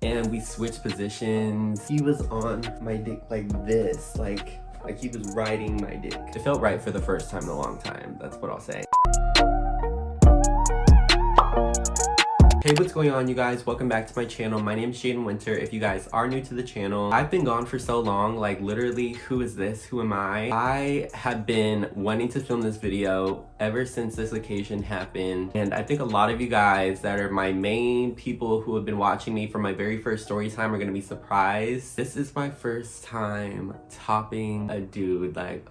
and we switched positions. He was on my dick like this, like he was riding my dick. It felt right for the first time in a long time, that's what I'll say. Hey, what's going on, you guys? Welcome back to my channel. My name is Jayden Winter. If you guys are new to the channel, I've been gone for so long, like literally, who is this? Who am I? I have been wanting to film this video ever since this occasion happened, and I think a lot of you guys that are my main people who have been watching me from my very first story time are gonna be surprised. This is my first time topping a dude, like,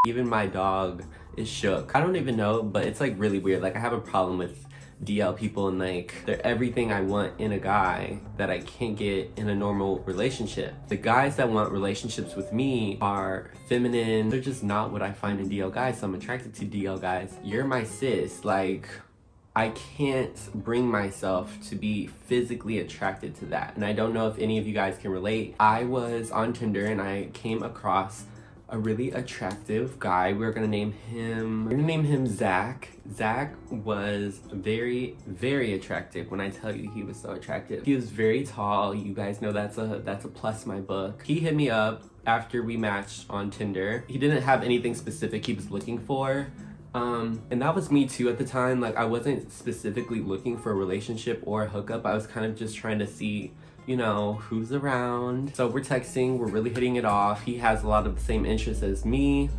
even my dog is shook. I don't even know, but it's like really weird. Like, I have a problem with DL people, and like they're everything I want in a guy that I can't get in a normal relationship. The guys that want relationships with me are feminine. They're just not what I find in DL guys, so I'm attracted to DL guys. You're my sis. Like, I can't bring myself to be physically attracted to that. And I don't know if any of you guys can relate. I was on Tinder and I came across a really attractive guy. We're gonna name him Zach. Zach was very, very attractive. When I tell you he was so attractive, he was very tall. You guys know that's a plus in my book. He hit me up after we matched on Tinder. He didn't have anything specific he was looking for. And that was me too at the time. Like, I wasn't specifically looking for a relationship or a hookup. I was kind of just trying to see, you know, who's around. So we're texting, we're really hitting it off. He has a lot of the same interests as me.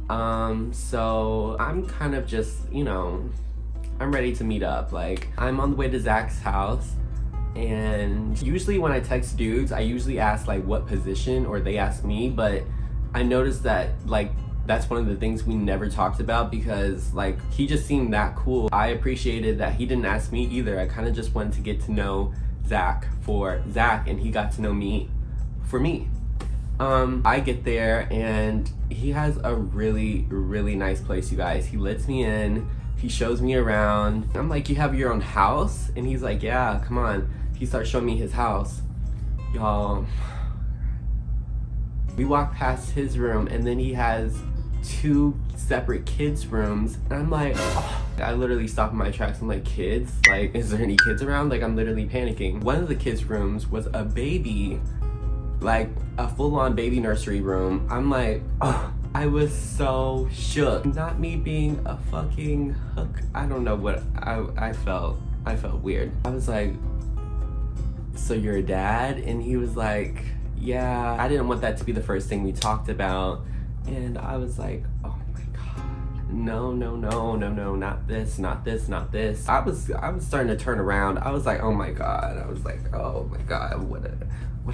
So I'm kind of just, you know, I'm ready to meet up. Like, I'm on the way to Zach's house, and usually when I text dudes, I usually ask like what position, or they ask me, but I noticed that like that's one of the things we never talked about, because like he just seemed that cool. I appreciated that he didn't ask me either. I kind of just wanted to get to know Zach for Zach, and he got to know me for me. I get there and he has a really, really nice place, you guys. He lets me in, he shows me around. I'm like, you have your own house? And he's like, yeah, come on. He starts showing me his house. Y'all, we walk past his room, and then he has 2 separate kids' rooms, and I'm like, oh. I literally stopped in my tracks. I'm like, kids? Like, is there any kids around? Like, I'm literally panicking. One of the kids' rooms was a baby, like a full-on baby nursery room. I'm like, oh, I was so shook. Not me being a fucking hook. I don't know what I felt. I felt weird. I was like, so you're a dad? And he was like, yeah. I didn't want that to be the first thing we talked about. And I was like, oh my God, no, not this, not this, not this. I was starting to turn around. I was like, oh my God. I was like, oh my God, what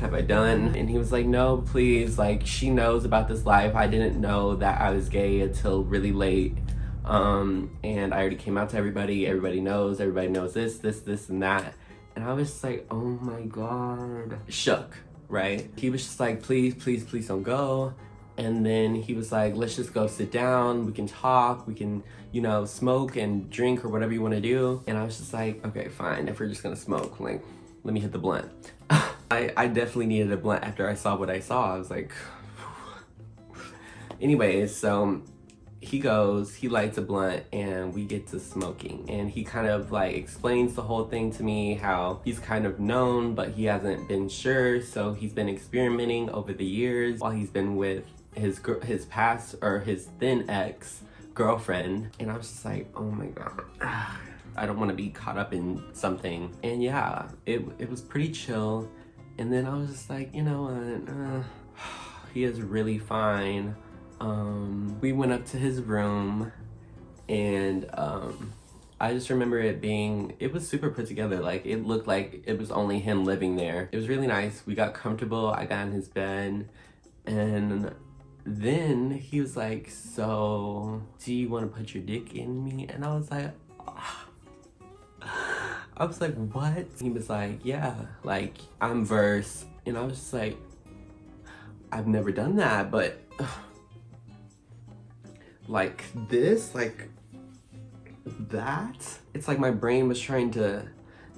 have I done? And he was like, no, please, like, she knows about this life. I didn't know that I was gay until really late. And I already came out to everybody. Everybody knows this, and that. And I was just like, oh my God. Shook, right? He was just like, please don't go. And then he was like, let's just go sit down, we can talk, we can, you know, smoke and drink or whatever you want to do. And I was just like, okay, fine, if we're just gonna smoke, like, let me hit the blunt. I definitely needed a blunt after I saw what I saw. I was like, anyways, so he goes, he lights a blunt, and we get to smoking. And he kind of like explains the whole thing to me, how he's kind of known, but he hasn't been sure. So he's been experimenting over the years while he's been with his past, or his then ex-girlfriend. And I was just like, oh my God, I don't want to be caught up in something. And yeah, it was pretty chill. And then I was just like, you know what, he is really fine. We went up to his room, and I just remember it was super put together. Like, it looked like it was only him living there. It was really nice. We got comfortable. I got in his bed, and then he was like, so do you want to put your dick in me? And I was like, oh. I was like, what? He was like, yeah, like, I'm verse. And I was just like, I've never done that, but like this, like that. It's like my brain was trying to,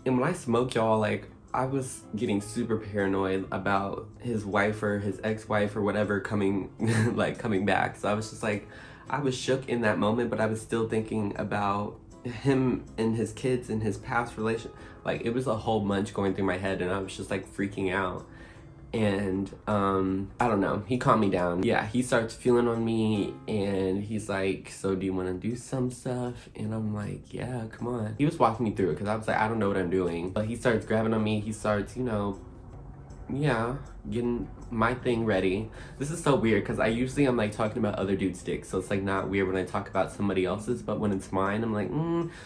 and when I smoke, y'all, like, I was getting super paranoid about his wife or his ex-wife or whatever coming back. So I was just like, I was shook in that moment, but I was still thinking about him and his kids and his past relation, like it was a whole bunch going through my head, and I was just like freaking out. And I don't know, he calmed me down. Yeah, he starts feeling on me, and he's like, so do you want to do some stuff? And I'm like, yeah, come on. He was walking me through it because I was like, I don't know what I'm doing. But he starts grabbing on me. He starts, you know, yeah, getting my thing ready. This is so weird because I'm like talking about other dudes' dicks, so it's like not weird when I talk about somebody else's, but when it's mine, I'm like,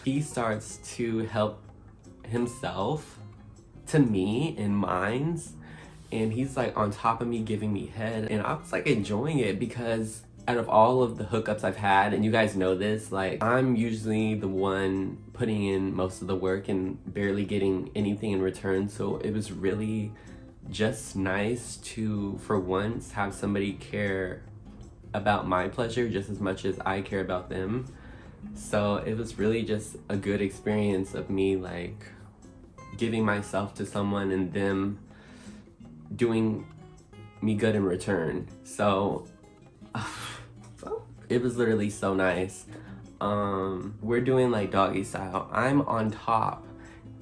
He starts to help himself to me and mine's, and he's like on top of me giving me head, and I was like enjoying it because out of all of the hookups I've had, and you guys know this, like I'm usually the one putting in most of the work and barely getting anything in return. So it was really just nice to, for once, have somebody care about my pleasure just as much as I care about them. So it was really just a good experience of me like giving myself to someone and them doing me good in return. So it was literally so nice. We're doing like doggy style. I'm on top,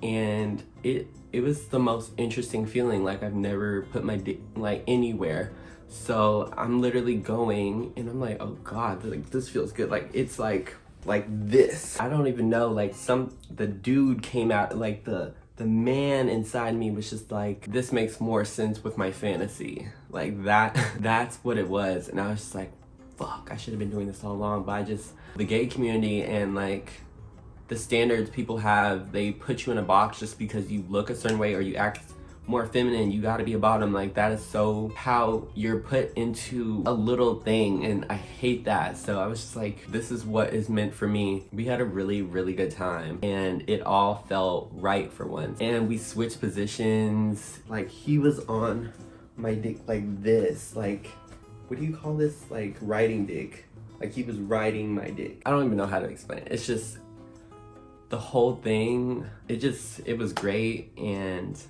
and it was the most interesting feeling. Like I've never put my dick like anywhere. So I'm literally going, and I'm like, oh god, like this feels good. Like it's like this. I don't even know. Like the dude came out, like the man inside me was just like, this makes more sense with my fantasy. Like that's what it was. And I was just like, fuck, I should have been doing this all along. But the gay community and like the standards people have, they put you in a box just because you look a certain way or you act more feminine, you gotta be a bottom. Like that is so how you're put into a little thing, and I hate that. So I was just like, this is what is meant for me. We had a really, really good time, and it all felt right for once. And we switched positions. Like he was on my dick like this, like, what do you call this? Like riding dick. Like he was riding my dick. I don't even know how to explain it. It's just the whole thing. It was great, and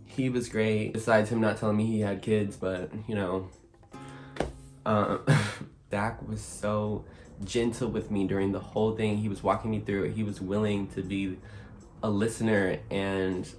he was great, besides him not telling me he had kids. But you know, Dak was so gentle with me during the whole thing. He was walking me through it. He was willing to be a listener and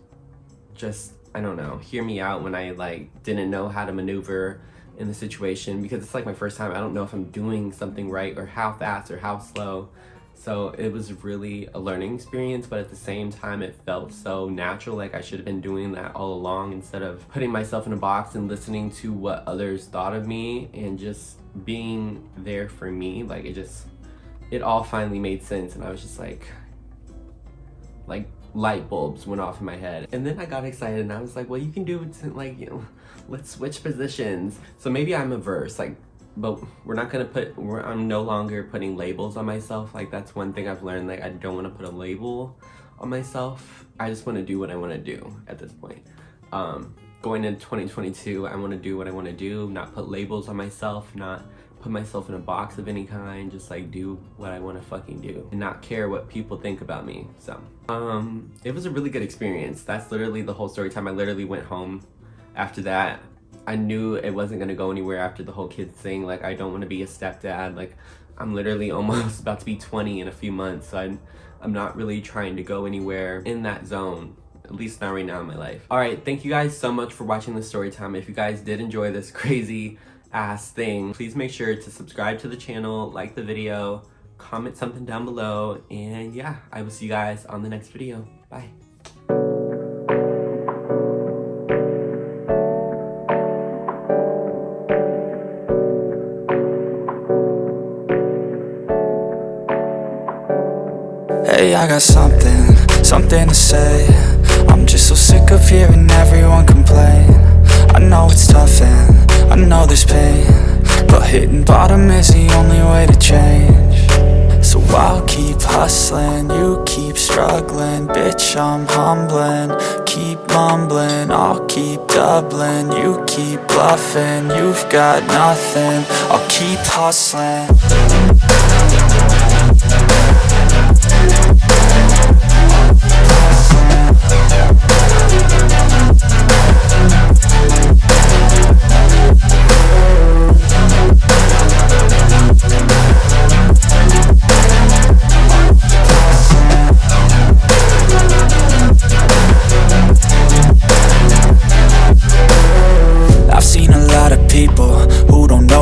just, I don't know, hear me out when I like didn't know how to maneuver in the situation, because it's like my first time. I don't know if I'm doing something right or how fast or how slow. So it was really a learning experience, but at the same time, it felt so natural. Like I should have been doing that all along instead of putting myself in a box and listening to what others thought of me and just being there for me. Like it all finally made sense. And I was just like light bulbs went off in my head. And then I got excited and I was like, well, you can do it, like, you know, let's switch positions. So maybe I'm averse, like, but I'm no longer putting labels on myself. Like that's one thing I've learned. Like I don't want to put a label on myself. I just want to do what I want to do at this point. Going into 2022, I want to do what I want to do, not put labels on myself, not put myself in a box of any kind, just like do what I want to fucking do and not care what people think about me. So it was a really good experience. That's literally the whole story time. I literally went home after that. I knew it wasn't gonna go anywhere after the whole kids thing. Like I don't want to be a stepdad. Like I'm literally almost about to be 20 in a few months, so I'm not really trying to go anywhere in that zone, at least not right now in my life. All right, thank you guys so much for watching this story time. If you guys did enjoy this crazy ass thing, please make sure to subscribe to the channel, like the video, comment something down below, and yeah, I will see you guys on the next video. Bye. Hey, I got something to say. I'm just so sick of hearing everyone complain. I know it's tough and I know there's pain, but hitting bottom is the only way to change. So I'll keep hustling, you keep struggling. Bitch, I'm humbling, keep mumbling. I'll keep doubling, you keep bluffing. You've got nothing, I'll keep hustling.